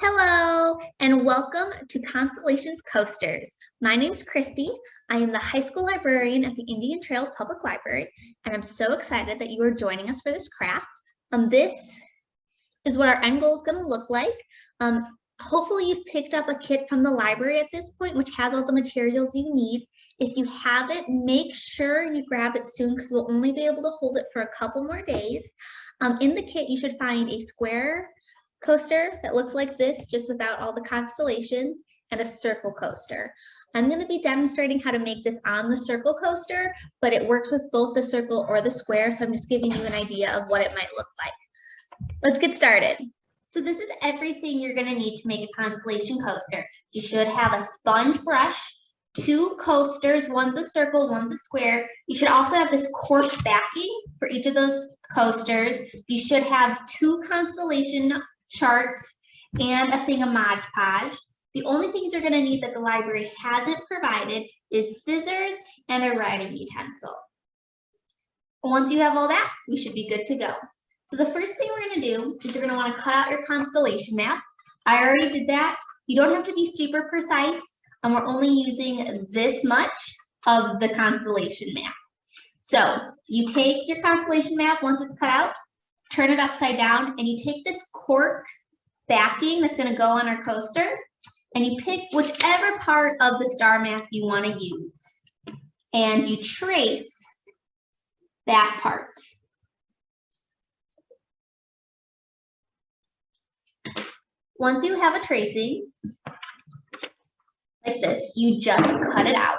Hello, and welcome to Constellation's Coasters. My name's Christy. I am the high school librarian at the Indian Trails Public Library, and I'm so excited that you are joining us for this craft. This is what our end goal is going to look like. Hopefully you've picked up a kit from the library at this point, which has all the materials you need. If you haven't, make sure you grab it soon because we'll only be able to hold it for a couple more days. In the kit, you should find a square coaster that looks like this, just without all the constellations, and a circle coaster. I'm going to be demonstrating how to make this on the circle coaster, but it works with both the circle or the square, so I'm just giving you an idea of what it might look like. Let's get started. So this is everything you're going to need to make a constellation coaster. You should have a sponge brush, two coasters, one's a circle, one's a square. You should also have this cork backing for each of those coasters. You should have two constellation charts and a thing of Mod Podge. The only things you're going to need that the library hasn't provided is scissors and a writing utensil. Once you have all that, we should be good to go. So the first thing we're going to do is you're going to want to cut out your constellation map. I already did that. You don't have to be super precise, and we're only using this much of the constellation map. So you take your constellation map once it's cut out, turn it upside down, and you take this cork backing that's going to go on our coaster, and you pick whichever part of the star map you want to use, and you trace that part. Once you have a tracing like this, you just cut it out.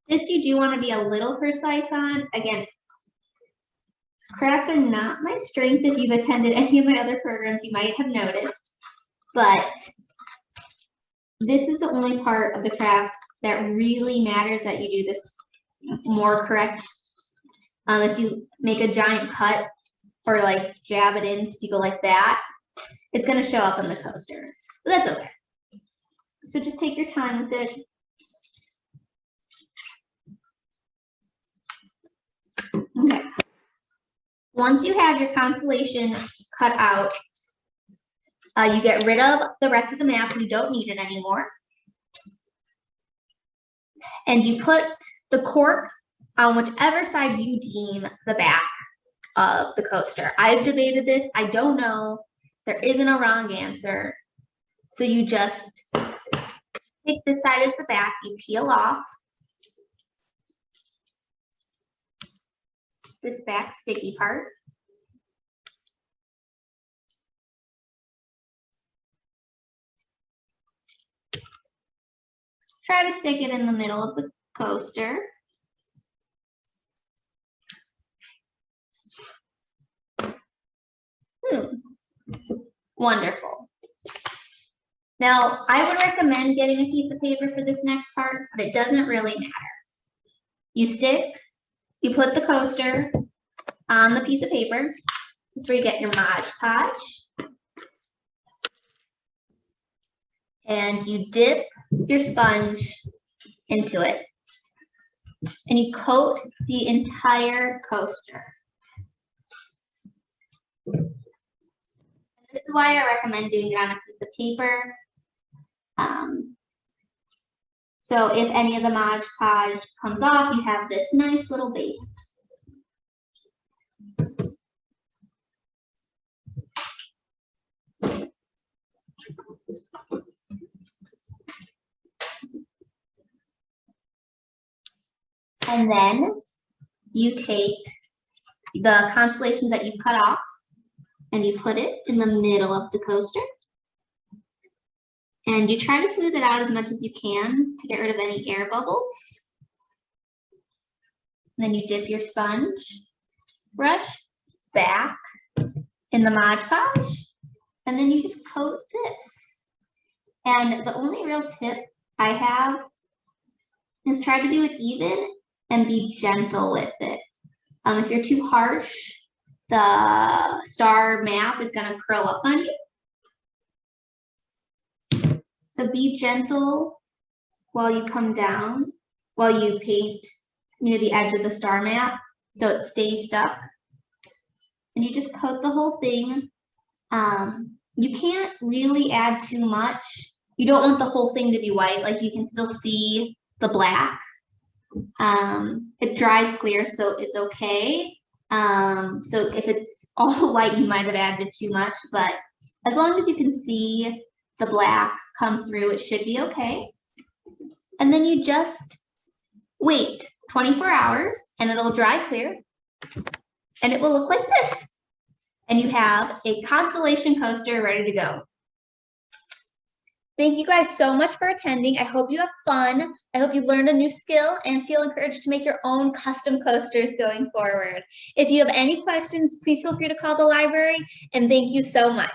This you do want to be a little precise on. Again, crafts are not my strength. If you've attended any of my other programs, you might have noticed, but this is the only part of the craft that really matters that you do this more correct. If you make a giant cut or like jab it in, so you go like that, it's going to show up on the coaster, but that's okay. So just take your time with it. Okay. Once you have your constellation cut out, you get rid of the rest of the map. You don't need it anymore. And you put the cork on whichever side you deem the back of the coaster. I've debated this. I don't know. There isn't a wrong answer. So you just take this side as the back, you peel off this back sticky part. Try to stick it in the middle of the coaster. Wonderful. Now, I would recommend getting a piece of paper for this next part, but it doesn't really matter. You put the coaster on the piece of paper. This is where you get your Mod Podge. And you dip your sponge into it. And you coat the entire coaster. This is why I recommend doing it on a piece of paper. So if any of the Mod Podge comes off, you have this nice little base. And then you take the constellations that you've cut off and you put it in the middle of the coaster. And you try to smooth it out as much as you can to get rid of any air bubbles. And then you dip your sponge brush back in the Mod Podge, and then you just coat this. And the only real tip I have is try to do it even and be gentle with it. If you're too harsh, the star map is going to curl up on you. So be gentle while you come down, while you paint near the edge of the star map, so it stays stuck. And you just coat the whole thing. You can't really add too much. You don't want the whole thing to be white, like you can still see the black. It dries clear, so it's okay. So if it's all white, you might have added too much, but as long as you can see the black come through, it should be okay. And then you just wait 24 hours and it'll dry clear and it will look like this. And you have a Constellation coaster ready to go. Thank you guys so much for attending. I hope you have fun. I hope you learned a new skill and feel encouraged to make your own custom coasters going forward. If you have any questions, please feel free to call the library, and thank you so much.